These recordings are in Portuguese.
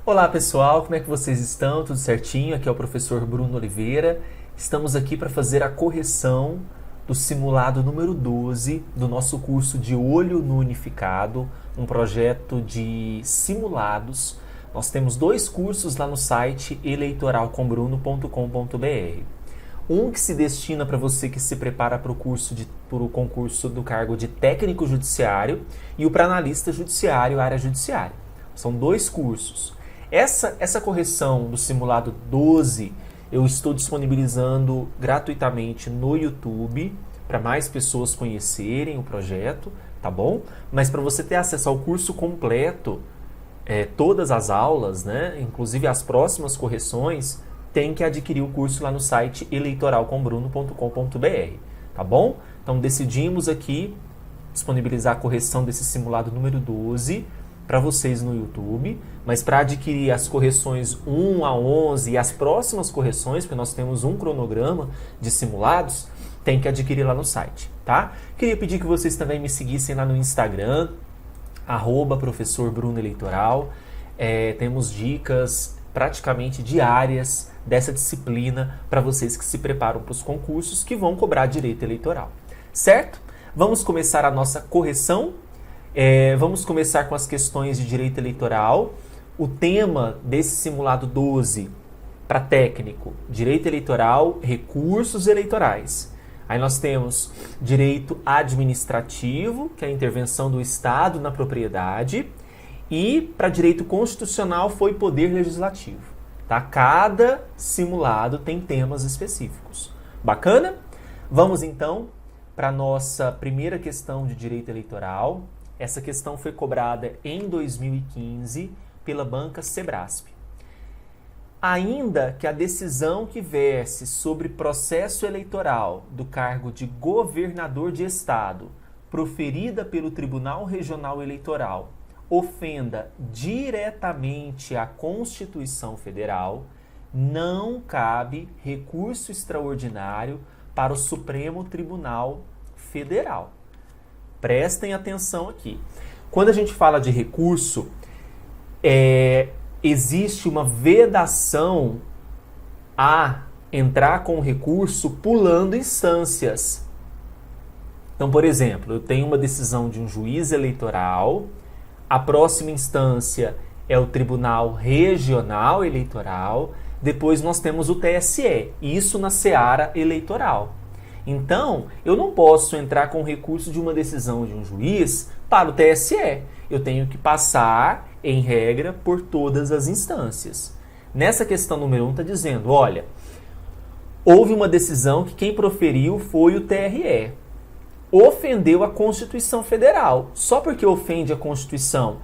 Olá pessoal, como é que vocês estão? Tudo certinho? Aqui é o professor Bruno Oliveira. Estamos aqui para fazer a correção do simulado número 12 do nosso curso de Olho no Unificado, um projeto de simulados. Nós temos 2 cursos lá no site eleitoralcombruno.com.br. Um que se destina para você que se prepara para o concurso do cargo de técnico judiciário e o para analista judiciário, área judiciária. São 2 cursos. Essa correção do simulado 12 eu estou disponibilizando gratuitamente no YouTube para mais pessoas conhecerem o projeto, tá bom? Mas para você ter acesso ao curso completo, todas as aulas, né, inclusive as próximas correções, tem que adquirir o curso lá no site eleitoralcombruno.com.br, tá bom? Então decidimos aqui disponibilizar a correção desse simulado número 12 para vocês no YouTube, mas para adquirir as correções 1 a 11 e as próximas correções, porque nós temos um cronograma de simulados, tem que adquirir lá no site, tá? Queria pedir que vocês também me seguissem lá no Instagram, @professorbrunoeleitoral. Temos dicas praticamente diárias dessa disciplina para vocês que se preparam para os concursos que vão cobrar direito eleitoral, certo? Vamos começar a nossa correção. Vamos começar com as questões de direito eleitoral. O tema desse simulado 12 para técnico, direito eleitoral, recursos eleitorais. Aí nós temos direito administrativo, que é a intervenção do Estado na propriedade, e para direito constitucional foi poder legislativo. Tá? Cada simulado tem temas específicos. Bacana? Vamos então para a nossa primeira questão de direito eleitoral. Essa questão foi cobrada em 2015 pela banca Sebrasp. Ainda que a decisão que verse sobre processo eleitoral do cargo de governador de estado, proferida pelo Tribunal Regional Eleitoral, ofenda diretamente a Constituição Federal, não cabe recurso extraordinário para o Supremo Tribunal Federal. Prestem atenção aqui. Quando a gente fala de recurso, existe uma vedação a entrar com o recurso pulando instâncias. Então, por exemplo, eu tenho uma decisão de um juiz eleitoral, a próxima instância é o Tribunal Regional Eleitoral, depois nós temos o TSE, isso na seara eleitoral. Então, eu não posso entrar com recurso de uma decisão de um juiz para o TSE. Eu tenho que passar, em regra, por todas as instâncias. Nessa questão número 1 está dizendo, olha, houve uma decisão que quem proferiu foi o TRE. Ofendeu a Constituição Federal. Só porque ofende a Constituição,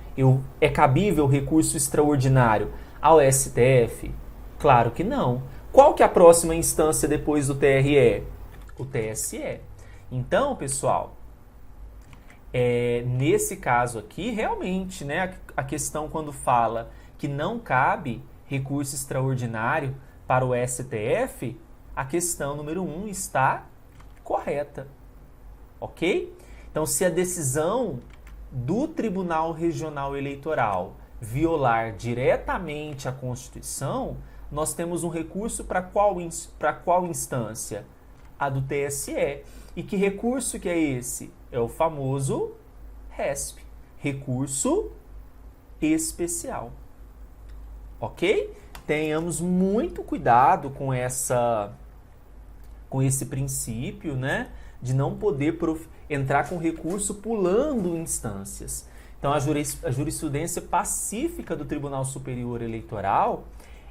é cabível recurso extraordinário ao STF? Claro que não. Qual que é a próxima instância depois do TRE? O TSE. Então, pessoal, nesse caso aqui, realmente, né, a questão quando fala que não cabe recurso extraordinário para o STF, a questão número 1 está correta. Ok? Então, se a decisão do Tribunal Regional Eleitoral violar diretamente a Constituição, nós temos um recurso para qual instância? A do TSE. E que recurso que é esse? É o famoso RESP, recurso especial. Ok? Tenhamos muito cuidado com esse princípio, né, de não poder entrar com recurso pulando instâncias. Então, a jurisprudência pacífica do Tribunal Superior Eleitoral,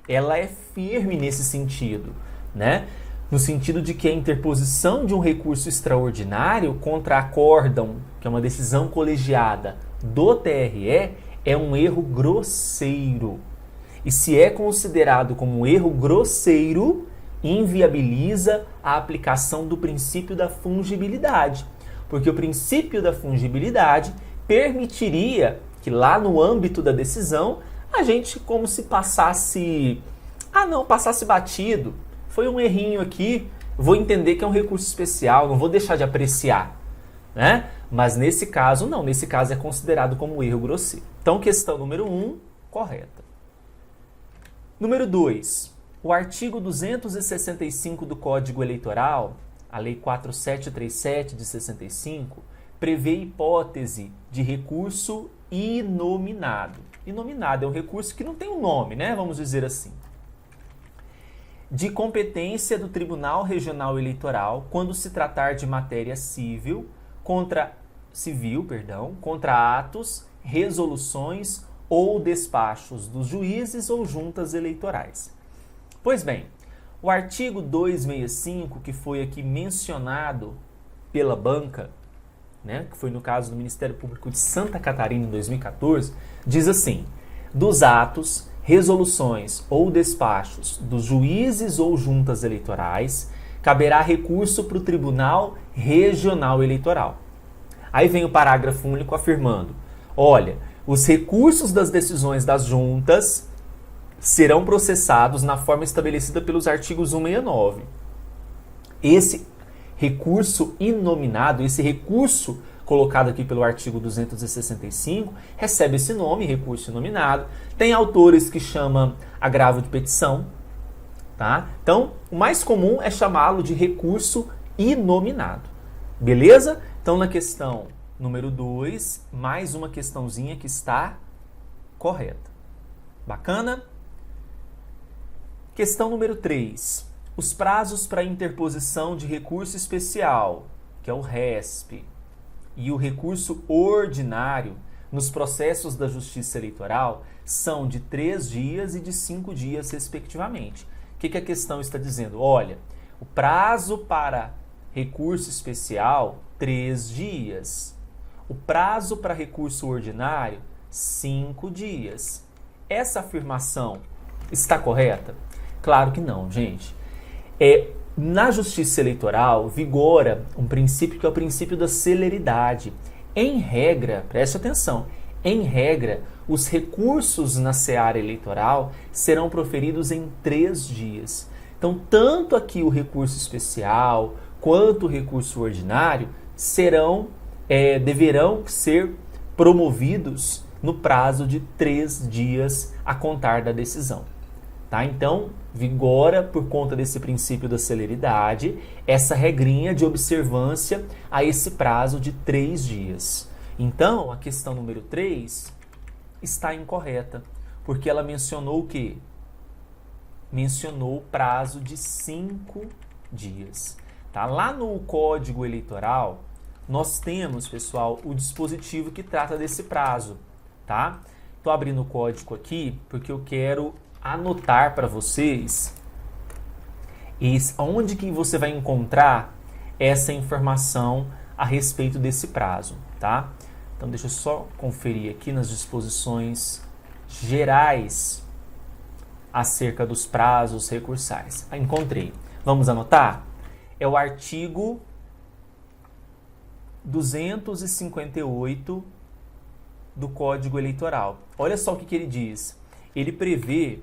ela é firme nesse sentido, né? No sentido de que a interposição de um recurso extraordinário contra acórdão, que é uma decisão colegiada do TRE, é um erro grosseiro. E se é considerado como um erro grosseiro, inviabiliza a aplicação do princípio da fungibilidade. Porque o princípio da fungibilidade permitiria que lá no âmbito da decisão, a gente como se passasse batido. Foi um errinho aqui, vou entender que é um recurso especial, não vou deixar de apreciar, né? Mas nesse caso, não. Nesse caso é considerado como erro grosseiro. Então, questão número 1, correta. Número 2. O artigo 265 do Código Eleitoral, a Lei 4737 de 65, prevê hipótese de recurso inominado. Inominado é um recurso que não tem um nome, né? Vamos dizer assim. De competência do Tribunal Regional Eleitoral quando se tratar de matéria civil, contra atos, resoluções ou despachos dos juízes ou juntas eleitorais. Pois bem, o artigo 265, que foi aqui mencionado pela banca, né, que foi no caso do Ministério Público de Santa Catarina em 2014, diz assim: dos atos, resoluções ou despachos dos juízes ou juntas eleitorais, caberá recurso para o Tribunal Regional Eleitoral. Aí vem o parágrafo único afirmando: olha, os recursos das decisões das juntas serão processados na forma estabelecida pelos artigos 169. Esse recurso inominado, esse recurso colocado aqui pelo artigo 265, recebe esse nome, recurso inominado. Tem autores que chamam agravo de petição, tá? Então, o mais comum é chamá-lo de recurso inominado. Beleza? Então, na questão número 2, mais uma questãozinha que está correta. Bacana? Questão número 3. Os prazos para interposição de recurso especial, que é o RESP, e o recurso ordinário nos processos da Justiça Eleitoral são de 3 dias e de 5 dias, respectivamente. O que a questão está dizendo? Olha, o prazo para recurso especial, 3 dias. O prazo para recurso ordinário, 5 dias. Essa afirmação está correta? Claro que não, gente. Na Justiça Eleitoral vigora um princípio que é o princípio da celeridade. Em regra, preste atenção, em regra, os recursos na seara eleitoral serão proferidos em 3 dias. Então, tanto aqui o recurso especial quanto o recurso ordinário deverão ser promovidos no prazo de 3 dias a contar da decisão. Tá? Então, vigora, por conta desse princípio da celeridade, essa regrinha de observância a esse prazo de 3 dias. Então, a questão número 3 está incorreta, porque ela mencionou o quê? Mencionou o prazo de 5 dias. Tá? Lá no Código Eleitoral, nós temos, pessoal, o dispositivo que trata desse prazo. Tá? Estou abrindo o código aqui porque eu quero anotar para vocês onde que você vai encontrar essa informação a respeito desse prazo, tá? Então deixa eu só conferir aqui nas disposições gerais acerca dos prazos recursais. Encontrei. Vamos anotar? É o artigo 258 do Código Eleitoral. Olha só o que ele diz. Ele prevê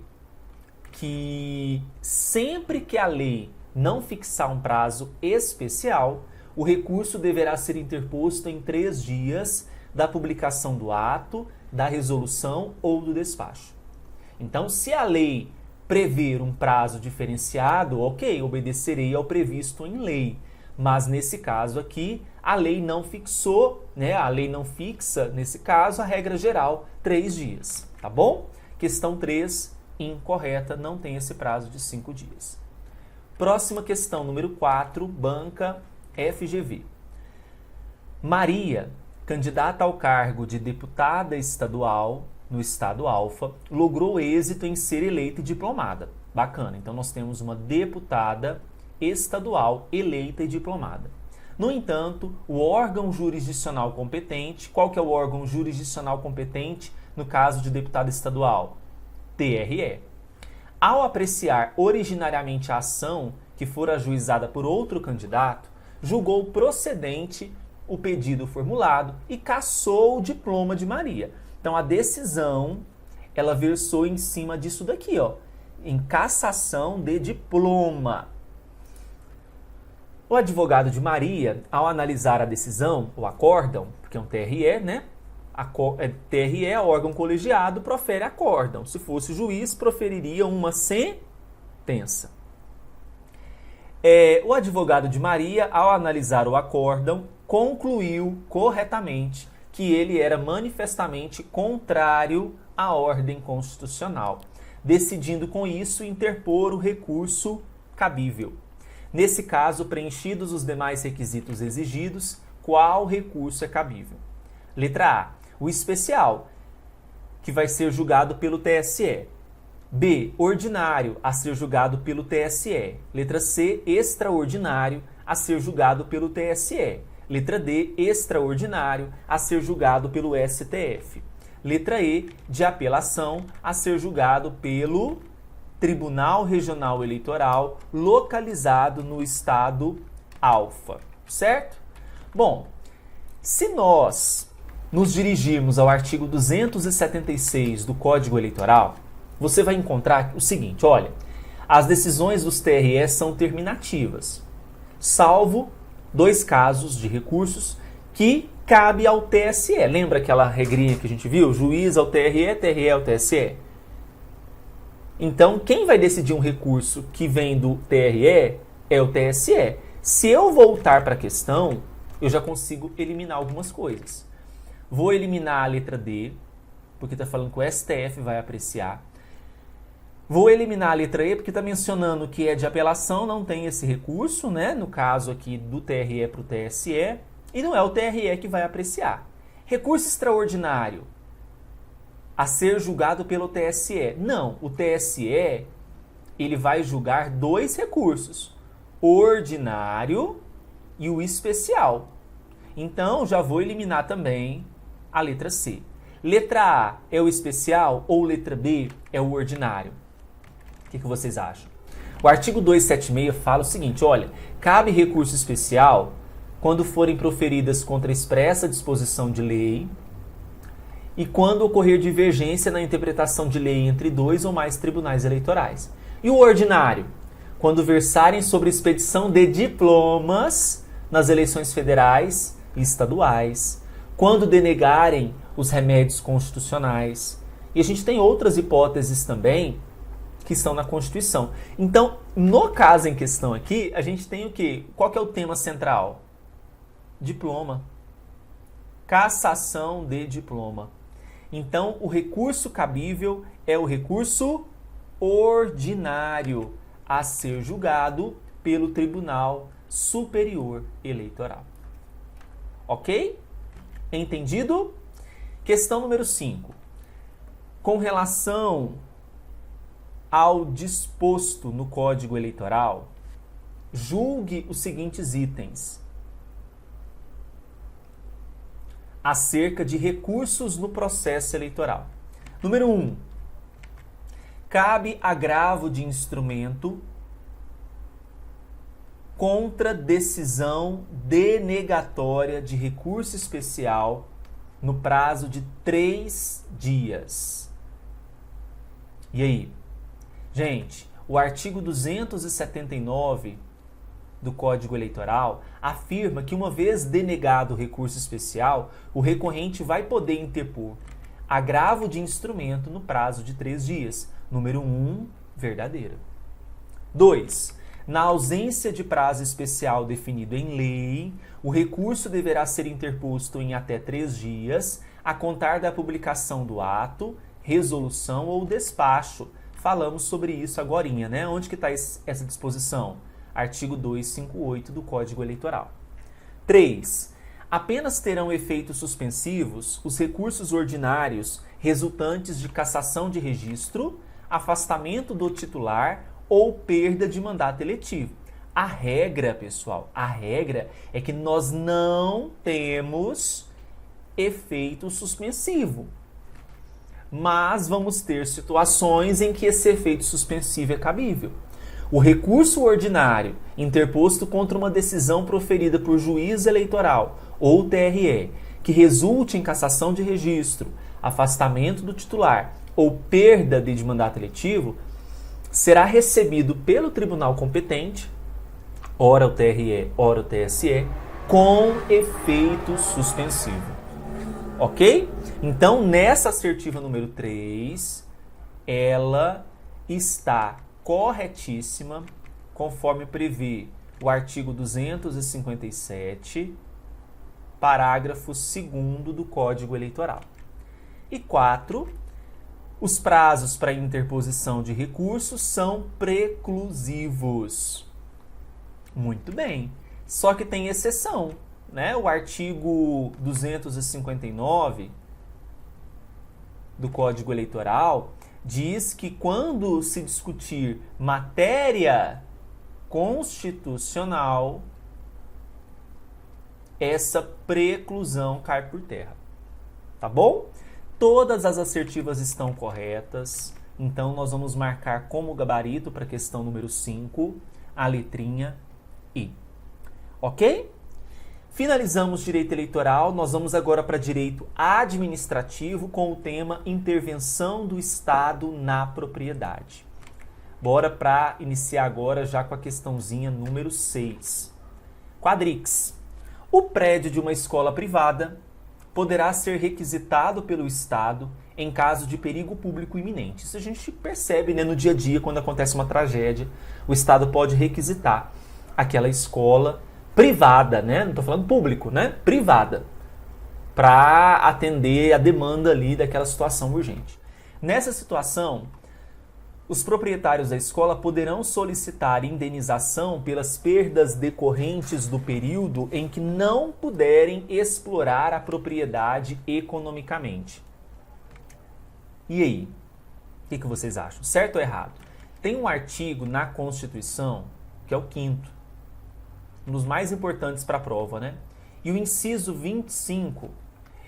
que sempre que a lei não fixar um prazo especial, o recurso deverá ser interposto em 3 dias da publicação do ato, da resolução ou do despacho. Então, se a lei prever um prazo diferenciado, ok, obedecerei ao previsto em lei. Mas nesse caso aqui, a lei não fixou, né? A lei não fixa, nesse caso, a regra geral, 3 dias, tá bom? Questão 3, incorreta, não tem esse prazo de 5 dias. Próxima questão, número 4, banca FGV. Maria, candidata ao cargo de deputada estadual no estado Alfa, logrou êxito em ser eleita e diplomada. Bacana, então nós temos uma deputada estadual eleita e diplomada. No entanto, o órgão jurisdicional competente, qual que é o órgão jurisdicional competente no caso de deputada estadual? TRE. Ao apreciar originariamente a ação que for ajuizada por outro candidato, julgou procedente o pedido formulado e cassou o diploma de Maria. Então, a decisão, ela versou em cima disso daqui, ó, em cassação de diploma. O advogado de Maria, ao analisar a decisão, o acórdão, porque é um TRE, né? TRE, órgão colegiado, profere acórdão. Se fosse juiz, proferiria uma sentença. O advogado de Maria, ao analisar o acórdão, concluiu corretamente que ele era manifestamente contrário à ordem constitucional, decidindo com isso interpor o recurso cabível. Nesse caso, preenchidos os demais requisitos exigidos, qual recurso é cabível? Letra A, o especial, que vai ser julgado pelo TSE. B, ordinário, a ser julgado pelo TSE. Letra C, extraordinário, a ser julgado pelo TSE. Letra D, extraordinário, a ser julgado pelo STF. Letra E, de apelação, a ser julgado pelo Tribunal Regional Eleitoral, localizado no estado alfa, certo? Bom, se nós nos dirigirmos ao artigo 276 do Código Eleitoral, você vai encontrar o seguinte, olha, as decisões dos TRE são terminativas, salvo 2 casos de recursos que cabe ao TSE. Lembra aquela regrinha que a gente viu? Juiz ao TRE, TRE ao TSE. Então, quem vai decidir um recurso que vem do TRE é o TSE. Se eu voltar para a questão, eu já consigo eliminar algumas coisas. Vou eliminar a letra D, porque está falando que o STF vai apreciar. Vou eliminar a letra E, porque está mencionando que é de apelação, não tem esse recurso, né? No caso aqui do TRE para o TSE, e não é o TRE que vai apreciar. Recurso extraordinário, a ser julgado pelo TSE. Não, o TSE ele vai julgar 2 recursos, o ordinário e o especial. Então, já vou eliminar também a letra C. Letra A é o especial ou letra B é o ordinário? O que vocês acham? O artigo 276 fala o seguinte, olha, cabe recurso especial quando forem proferidas contra expressa disposição de lei e quando ocorrer divergência na interpretação de lei entre 2 ou mais tribunais eleitorais. E o ordinário? Quando versarem sobre expedição de diplomas nas eleições federais e estaduais, quando denegarem os remédios constitucionais. E a gente tem outras hipóteses também que estão na Constituição. Então, no caso em questão aqui, a gente tem o quê? Qual que é o tema central? Diploma. Cassação de diploma. Então, o recurso cabível é o recurso ordinário a ser julgado pelo Tribunal Superior Eleitoral. Ok? Entendido? Questão número 5. Com relação ao disposto no Código Eleitoral, julgue os seguintes itens. Acerca de recursos no processo eleitoral. Número 1. Cabe agravo de instrumento contra decisão denegatória de recurso especial no prazo de 3 dias. E aí? Gente, o artigo 279 do Código Eleitoral afirma que uma vez denegado o recurso especial, o recorrente vai poder interpor agravo de instrumento no prazo de 3 dias. Número 1, verdadeira. 2. Na ausência de prazo especial definido em lei, o recurso deverá ser interposto em até 3 dias, a contar da publicação do ato, resolução ou despacho. Falamos sobre isso agorinha, né? Onde que está essa disposição? Artigo 258 do Código Eleitoral. 3. Apenas terão efeitos suspensivos os recursos ordinários resultantes de cassação de registro, afastamento do titular ou perda de mandato eletivo. A regra, pessoal, a regra é que nós não temos efeito suspensivo. Mas vamos ter situações em que esse efeito suspensivo é cabível. O recurso ordinário interposto contra uma decisão proferida por juiz eleitoral ou TRE que resulte em cassação de registro, afastamento do titular ou perda de mandato eletivo será recebido pelo tribunal competente, ora o TRE, ora o TSE, com efeito suspensivo. Ok? Então, nessa assertiva número 3, ela está corretíssima, conforme prevê o artigo 257, parágrafo 2º do Código Eleitoral. E 4, os prazos para interposição de recursos são preclusivos. Muito bem. Só que tem exceção, né? O artigo 259 do Código Eleitoral diz que quando se discutir matéria constitucional, essa preclusão cai por terra. Tá bom? Todas as assertivas estão corretas, então nós vamos marcar como gabarito para a questão número 5, a letrinha I. Ok? Finalizamos direito eleitoral, nós vamos agora para direito administrativo com o tema intervenção do Estado na propriedade. Bora para iniciar agora já com a questãozinha número 6. Quadrix. O prédio de uma escola privada poderá ser requisitado pelo Estado em caso de perigo público iminente. Isso a gente percebe, né, no dia a dia, quando acontece uma tragédia, o Estado pode requisitar aquela escola privada, né? Não estou falando público, né? Privada, para atender a demanda ali daquela situação urgente. Nessa situação, os proprietários da escola poderão solicitar indenização pelas perdas decorrentes do período em que não puderem explorar a propriedade economicamente. E aí? O que vocês acham? Certo ou errado? Tem um artigo na Constituição, que é o 5º, um dos mais importantes para a prova, né? E o inciso 25,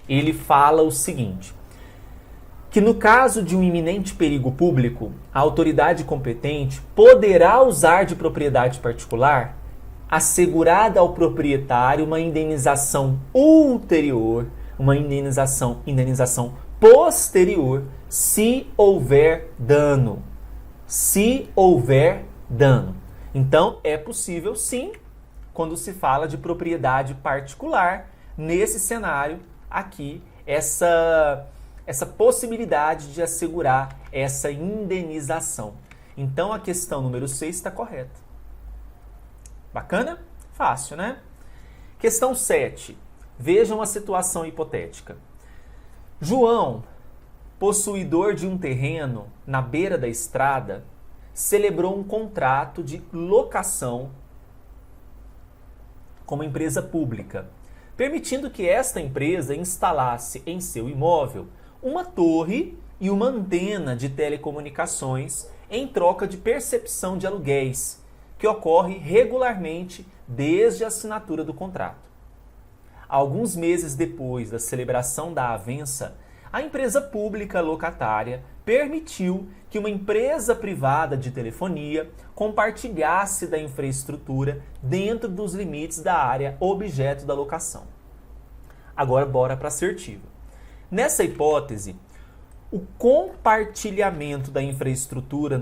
ele fala o seguinte: que no caso de um iminente perigo público, a autoridade competente poderá usar de propriedade particular assegurada ao proprietário uma indenização ulterior, uma indenização posterior, se houver dano. Se houver dano. Então, é possível sim, quando se fala de propriedade particular, nesse cenário aqui, essa possibilidade de assegurar essa indenização. Então, a questão número 6 está correta. Bacana? Fácil, né? Questão 7. Vejam a situação hipotética. João, possuidor de um terreno na beira da estrada, celebrou um contrato de locação com uma empresa pública, permitindo que esta empresa instalasse em seu imóvel uma torre e uma antena de telecomunicações em troca de percepção de aluguéis, que ocorre regularmente desde a assinatura do contrato. Alguns meses depois da celebração da avença, a empresa pública locatária permitiu que uma empresa privada de telefonia compartilhasse da infraestrutura dentro dos limites da área objeto da locação. Agora bora para a assertiva. Nessa hipótese, o compartilhamento da infraestrutura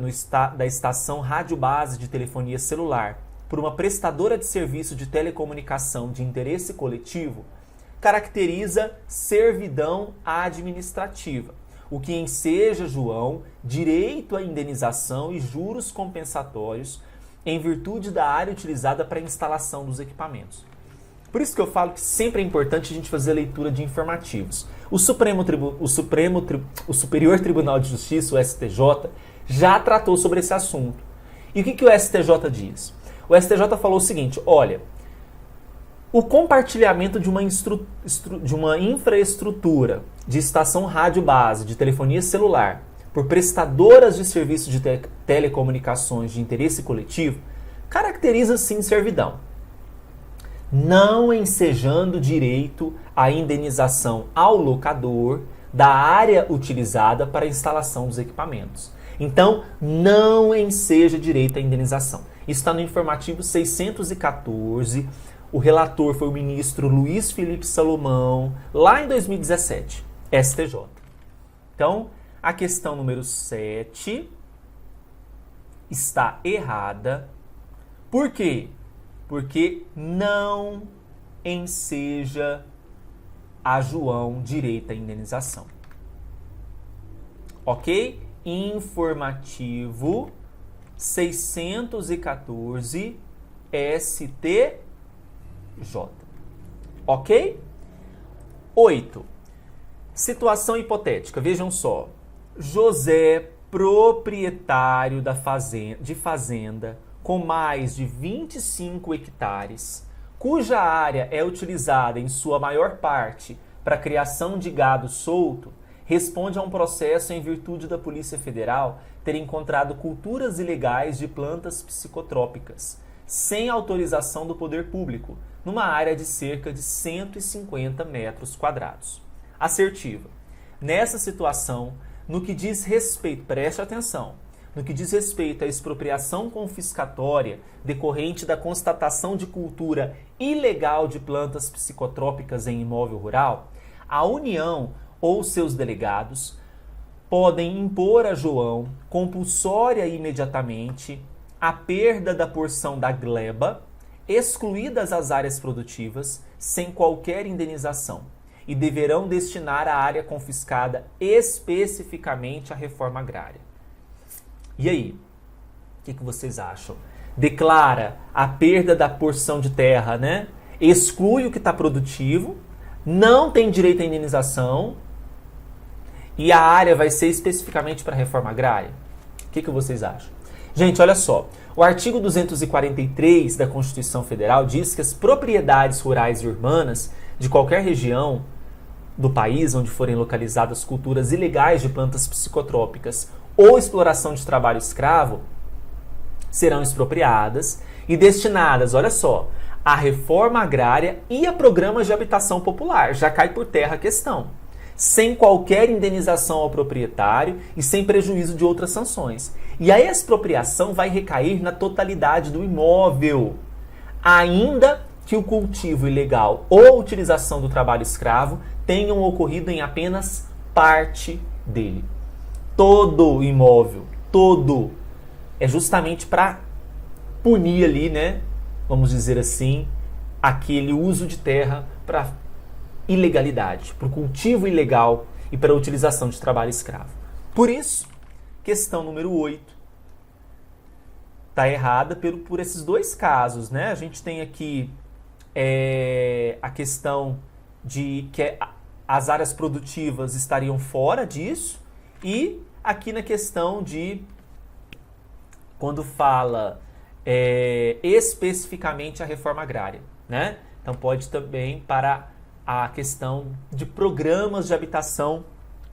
da estação rádio base de telefonia celular por uma prestadora de serviço de telecomunicação de interesse coletivo caracteriza servidão administrativa, o que enseja João direito à indenização e juros compensatórios em virtude da área utilizada para a instalação dos equipamentos. Por isso que eu falo que sempre é importante a gente fazer a leitura de informativos. O Superior Tribunal de Justiça, o STJ, já tratou sobre esse assunto. E o que o STJ diz? O STJ falou o seguinte: olha, o compartilhamento de uma infraestrutura de estação rádio base de telefonia celular por prestadoras de serviço de telecomunicações de interesse coletivo caracteriza sim servidão, não ensejando direito à indenização ao locador da área utilizada para a instalação dos equipamentos. Então, não enseja direito à indenização. Isso está no informativo 614. O relator foi o ministro Luiz Felipe Salomão, lá em 2017, STJ. Então, a questão número 7 está errada. Por quê? Porque não enseja a João direito à indenização. Ok? Informativo 614 STJ. Ok? 8. Situação hipotética. Vejam só. José, proprietário de fazenda com mais de 25 hectares, cuja área é utilizada em sua maior parte para a criação de gado solto, responde a um processo em virtude da Polícia Federal ter encontrado culturas ilegais de plantas psicotrópicas, sem autorização do poder público, numa área de cerca de 150 metros quadrados. Assertiva. Nessa situação, no que diz respeito, preste atenção, no que diz respeito à expropriação confiscatória decorrente da constatação de cultura ilegal de plantas psicotrópicas em imóvel rural, a União ou seus delegados podem impor a João, compulsória e imediatamente, a perda da porção da gleba, excluídas as áreas produtivas, sem qualquer indenização, e deverão destinar a área confiscada especificamente à reforma agrária. E aí? O que vocês acham? Declara a perda da porção de terra, né? Exclui o que está produtivo, não tem direito à indenização, e a área vai ser especificamente para a reforma agrária? O que vocês acham? Gente, olha só. O artigo 243 da Constituição Federal diz que as propriedades rurais e urbanas de qualquer região do país onde forem localizadas culturas ilegais de plantas psicotrópicas ou exploração de trabalho escravo serão expropriadas e destinadas, olha só, à reforma agrária e a programas de habitação popular. Já cai por terra a questão. Sem qualquer indenização ao proprietário e sem prejuízo de outras sanções. E a expropriação vai recair na totalidade do imóvel, ainda que o cultivo ilegal ou a utilização do trabalho escravo tenham ocorrido em apenas parte dele. Todo o imóvel, todo, é justamente para punir ali, né, vamos dizer assim, aquele uso de terra para ilegalidade, para o cultivo ilegal e para a utilização de trabalho escravo. Por isso, questão número 8 está errada por esses dois casos, né? A gente tem aqui a questão de que as áreas produtivas estariam fora disso e aqui na questão de quando fala especificamente a reforma agrária, né? Então pode também para a questão de programas de habitação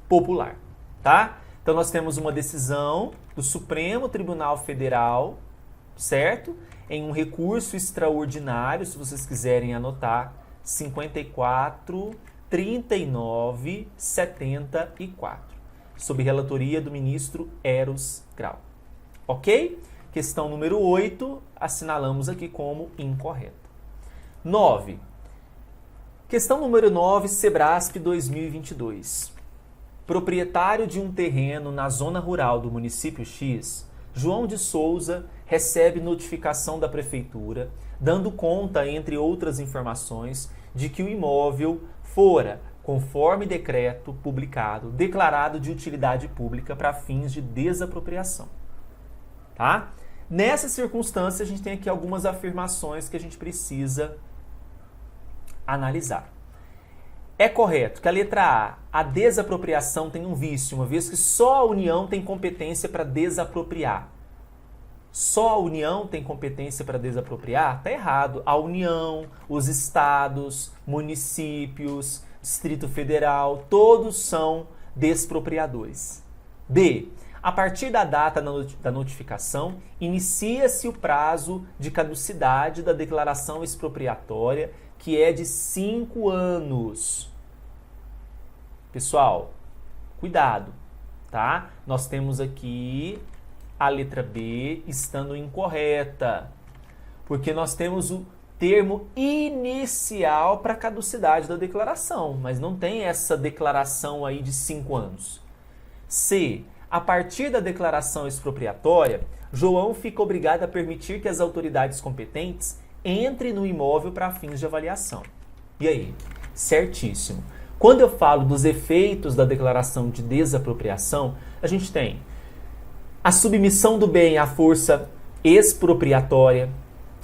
popular, tá? Então nós temos uma decisão do Supremo Tribunal Federal, certo? Em um recurso extraordinário, se vocês quiserem anotar, 54.39.74, sob relatoria do ministro Eros Grau. Ok? Questão número 8, assinalamos aqui como incorreta. 9. Questão número 9, Sebrasp 2022. Proprietário de um terreno na zona rural do município X, João de Souza recebe notificação da prefeitura, dando conta, entre outras informações, de que o imóvel fora, conforme decreto publicado, declarado de utilidade pública para fins de desapropriação. Tá? Nessa circunstância, a gente tem aqui algumas afirmações que a gente precisa analisar. É correto que a letra A desapropriação tem um vício, uma vez que só a União tem competência para desapropriar. Só a União tem competência para desapropriar? Está errado. A União, os estados, municípios, Distrito Federal, todos são despropriadores. B. A partir da data da notificação, inicia-se o prazo de caducidade da declaração expropriatória, que é de 5 anos. Pessoal, cuidado, tá? Nós temos aqui a letra B estando incorreta, porque nós temos o termo inicial para caducidade da declaração, mas não tem essa declaração aí de 5 anos. C. A partir da declaração expropriatória, João fica obrigado a permitir que as autoridades competentes entrem no imóvel para fins de avaliação. E aí? Certíssimo. Quando eu falo dos efeitos da declaração de desapropriação, a gente tem a submissão do bem à força expropriatória.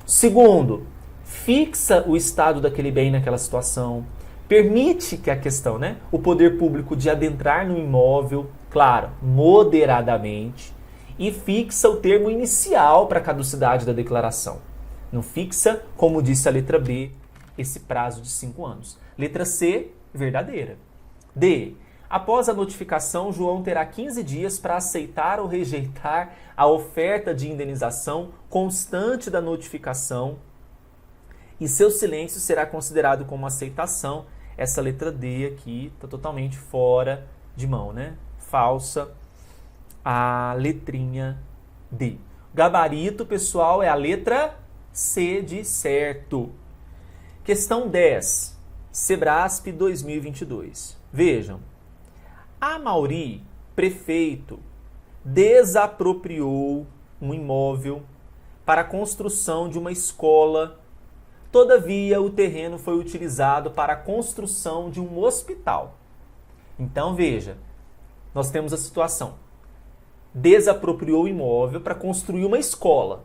Segundo, fixa o estado daquele bem naquela situação. Permite que a questão, o poder público de adentrar no imóvel, claro, moderadamente, e fixa o termo inicial para a caducidade da declaração. Não fixa, como disse a letra B, esse prazo de 5 anos. Letra C, verdadeira. D. Após a notificação, João terá 15 dias para aceitar ou rejeitar a oferta de indenização constante da notificação e seu silêncio será considerado como aceitação. Essa letra D aqui está totalmente fora de mão, Falsa a letrinha D. Gabarito, pessoal, é a letra C de certo. Questão 10. Sebrasp 2022. Vejam. Amauri, prefeito, desapropriou um imóvel para a construção de uma escola. Todavia, o terreno foi utilizado para a construção de um hospital. Então, veja, nós temos a situação. Desapropriou o imóvel para construir uma escola.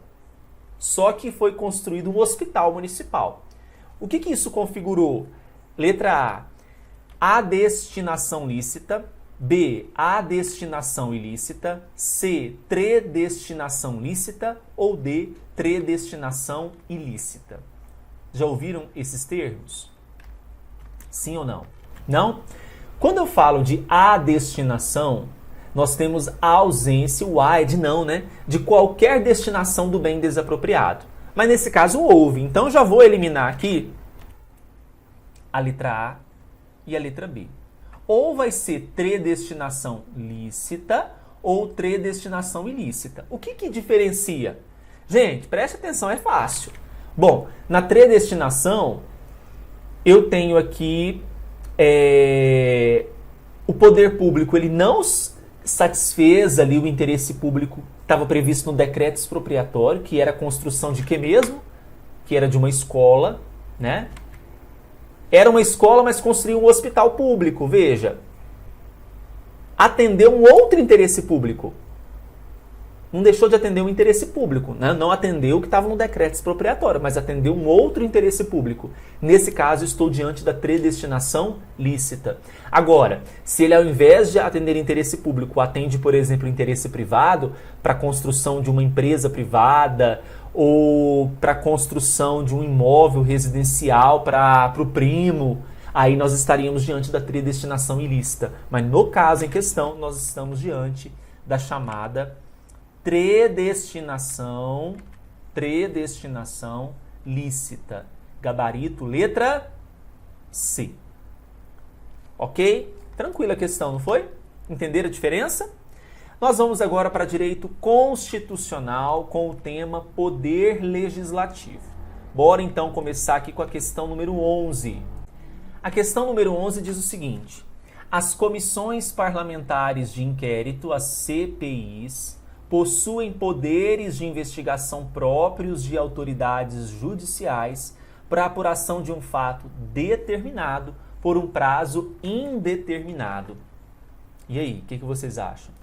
Só que foi construído um hospital municipal. O que isso configurou? Letra A. A destinação lícita. B. A destinação ilícita. C. Predestinação lícita. Ou D. Predestinação ilícita. Já ouviram esses termos? Sim ou não? Não? Quando eu falo de a destinação, nós temos a ausência, o a é de não, de qualquer destinação do bem desapropriado. Mas nesse caso houve. Então já vou eliminar aqui a letra A e a letra B. Ou vai ser predestinação lícita ou predestinação ilícita. O que diferencia? Gente, preste atenção, é fácil. Bom, na predestinação, eu tenho aqui o poder público, ele não satisfez ali o interesse público que estava previsto no decreto expropriatório, que era a construção de quê mesmo? Que era de uma escola, Era uma escola, mas construiu um hospital público, veja. Atendeu um outro interesse público. Não deixou de atender um interesse público, Não atendeu o que estava no decreto expropriatório, mas atendeu um outro interesse público. Nesse caso, estou diante da predestinação lícita. Agora, se ele ao invés de atender interesse público, atende, por exemplo, interesse privado, para a construção de uma empresa privada, ou para a construção de um imóvel residencial para o primo, aí nós estaríamos diante da predestinação ilícita. Mas no caso em questão, nós estamos diante da chamada predestinação lícita. Gabarito, letra C. Ok? Tranquila a questão, não foi? Entenderam a diferença? Nós vamos agora para direito constitucional com o tema poder legislativo. Bora então começar aqui com a questão número 11. A questão número 11 diz o seguinte: as comissões parlamentares de inquérito, as CPIs, possuem poderes de investigação próprios de autoridades judiciais para apuração de um fato determinado por um prazo indeterminado. E aí, o que vocês acham?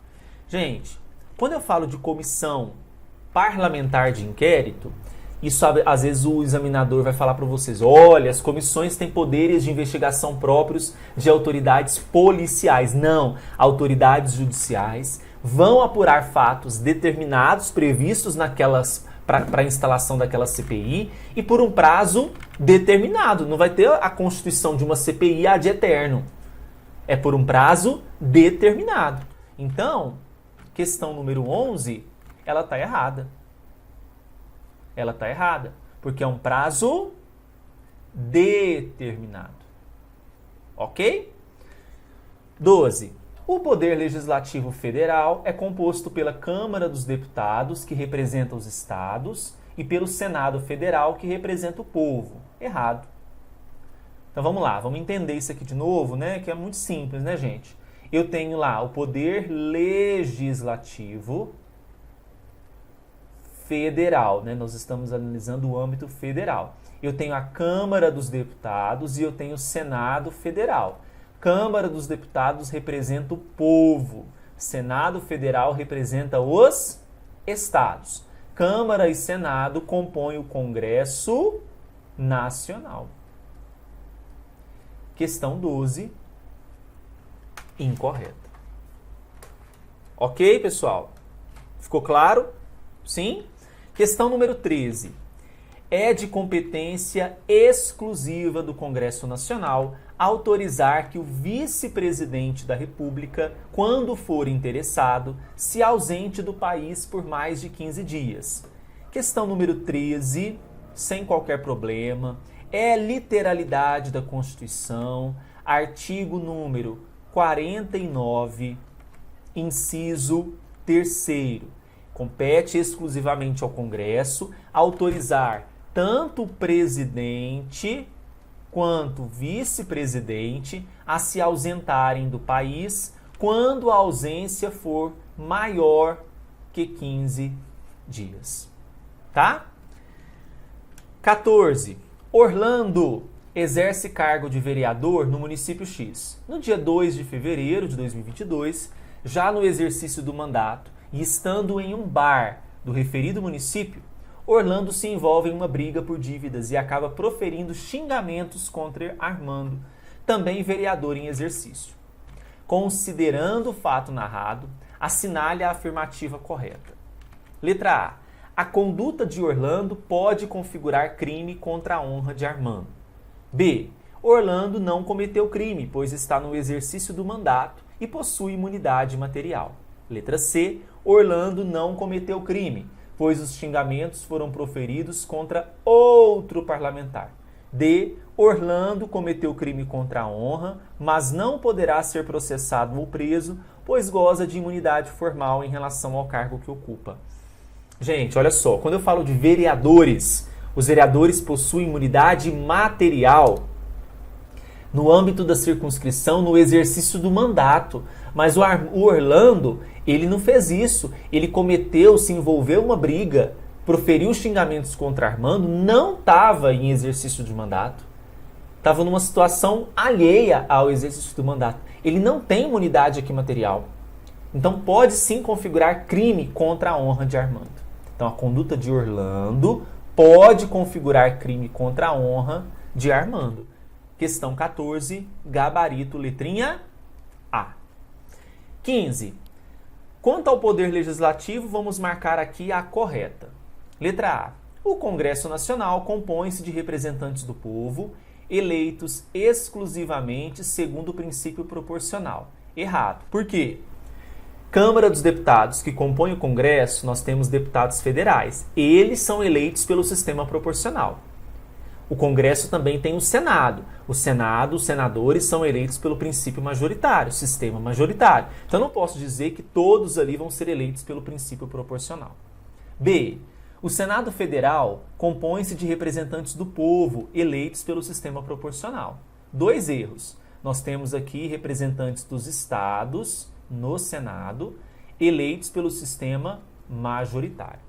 Gente, quando eu falo de comissão parlamentar de inquérito, isso às vezes o examinador vai falar para vocês: olha, as comissões têm poderes de investigação próprios de autoridades policiais. Não, autoridades judiciais vão apurar fatos determinados, previstos para a instalação daquela CPI e por um prazo determinado. Não vai ter a constituição de uma CPI ad eterno. É por um prazo determinado. Então, questão número 11, ela está errada. Ela está errada, porque é um prazo determinado. Ok? 12. O Poder Legislativo Federal é composto pela Câmara dos Deputados, que representa os estados, e pelo Senado Federal, que representa o povo. Errado. Então vamos lá, vamos entender isso aqui de novo, que é muito simples, gente? Eu tenho lá o Poder Legislativo Federal, Nós estamos analisando o âmbito federal. Eu tenho a Câmara dos Deputados e eu tenho o Senado Federal. Câmara dos Deputados representa o povo. Senado Federal representa os estados. Câmara e Senado compõem o Congresso Nacional. Questão 12, incorreta. Ok, pessoal? Ficou claro? Sim? Questão número 13. É de competência exclusiva do Congresso Nacional autorizar que o vice-presidente da República, quando for interessado, se ausente do país por mais de 15 dias. Questão número 13, sem qualquer problema, é literalidade da Constituição, artigo número 49, inciso 3º. Compete exclusivamente ao Congresso autorizar tanto o presidente quanto o vice-presidente a se ausentarem do país quando a ausência for maior que 15 dias. Tá? 14. Orlando exerce cargo de vereador no município X. No dia 2 de fevereiro de 2022, já no exercício do mandato e estando em um bar do referido município, Orlando se envolve em uma briga por dívidas e acaba proferindo xingamentos contra Armando, também vereador em exercício. Considerando o fato narrado, assinale a afirmativa correta. Letra A. A conduta de Orlando pode configurar crime contra a honra de Armando. B. Orlando não cometeu crime, pois está no exercício do mandato e possui imunidade material. Letra C. Orlando não cometeu crime, pois os xingamentos foram proferidos contra outro parlamentar. D. Orlando cometeu crime contra a honra, mas não poderá ser processado ou preso, pois goza de imunidade formal em relação ao cargo que ocupa. Gente, olha só, quando eu falo de vereadores, os vereadores possuem imunidade material no âmbito da circunscrição, no exercício do mandato. Mas o Orlando, ele não fez isso. Ele cometeu, se envolveu em uma briga, proferiu xingamentos contra Armando, não estava em exercício de mandato. Estava numa situação alheia ao exercício do mandato. Ele não tem imunidade aqui material. Então pode sim configurar crime contra a honra de Armando. Então a conduta de Orlando pode configurar crime contra a honra de Armando. Questão 14, gabarito, letrinha A. 15. Quanto ao poder legislativo, vamos marcar aqui a correta. Letra A. O Congresso Nacional compõe-se de representantes do povo, eleitos exclusivamente segundo o princípio proporcional. Errado. Por quê? Câmara dos Deputados, que compõe o Congresso, nós temos deputados federais. Eles são eleitos pelo sistema proporcional. O Congresso também tem o Senado. O Senado, os senadores são eleitos pelo princípio majoritário, sistema majoritário. Então, eu não posso dizer que todos ali vão ser eleitos pelo princípio proporcional. B. O Senado Federal compõe-se de representantes do povo, eleitos pelo sistema proporcional. 2 erros. Nós temos aqui representantes dos estados no Senado, eleitos pelo sistema majoritário.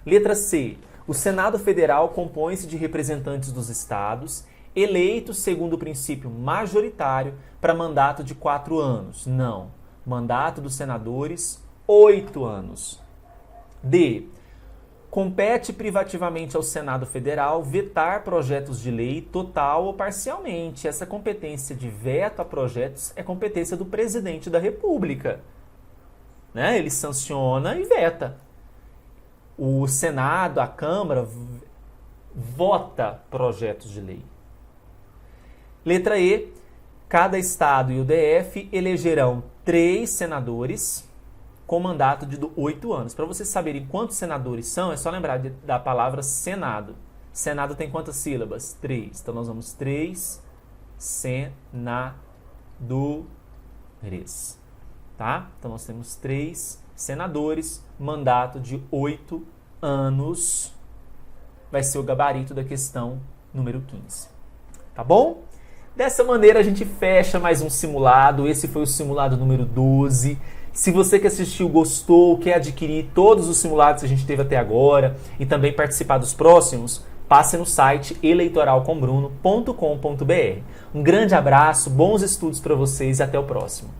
Letra C. O Senado Federal compõe-se de representantes dos estados, eleitos segundo o princípio majoritário para mandato de 4 anos. Não. Mandato dos senadores, 8 anos. D. Compete privativamente ao Senado Federal vetar projetos de lei total ou parcialmente. Essa competência de veto a projetos é competência do presidente da República. Né? Ele sanciona e veta. O Senado, a Câmara, vota projetos de lei. Letra E. Cada estado e o DF elegerão 3 senadores com mandato de 8 anos. Para vocês saberem quantos senadores são, é só lembrar da palavra Senado. Senado tem quantas sílabas? 3. Então, nós vamos 3 senadores. Tá? Então, nós temos 3 senadores, mandato de 8 anos. Vai ser o gabarito da questão número 15. Tá bom? Dessa maneira, a gente fecha mais um simulado. Esse foi o simulado número 12. Se você que assistiu gostou, quer adquirir todos os simulados que a gente teve até agora e também participar dos próximos, passe no site eleitoralcombruno.com.br. Um grande abraço, bons estudos para vocês e até o próximo.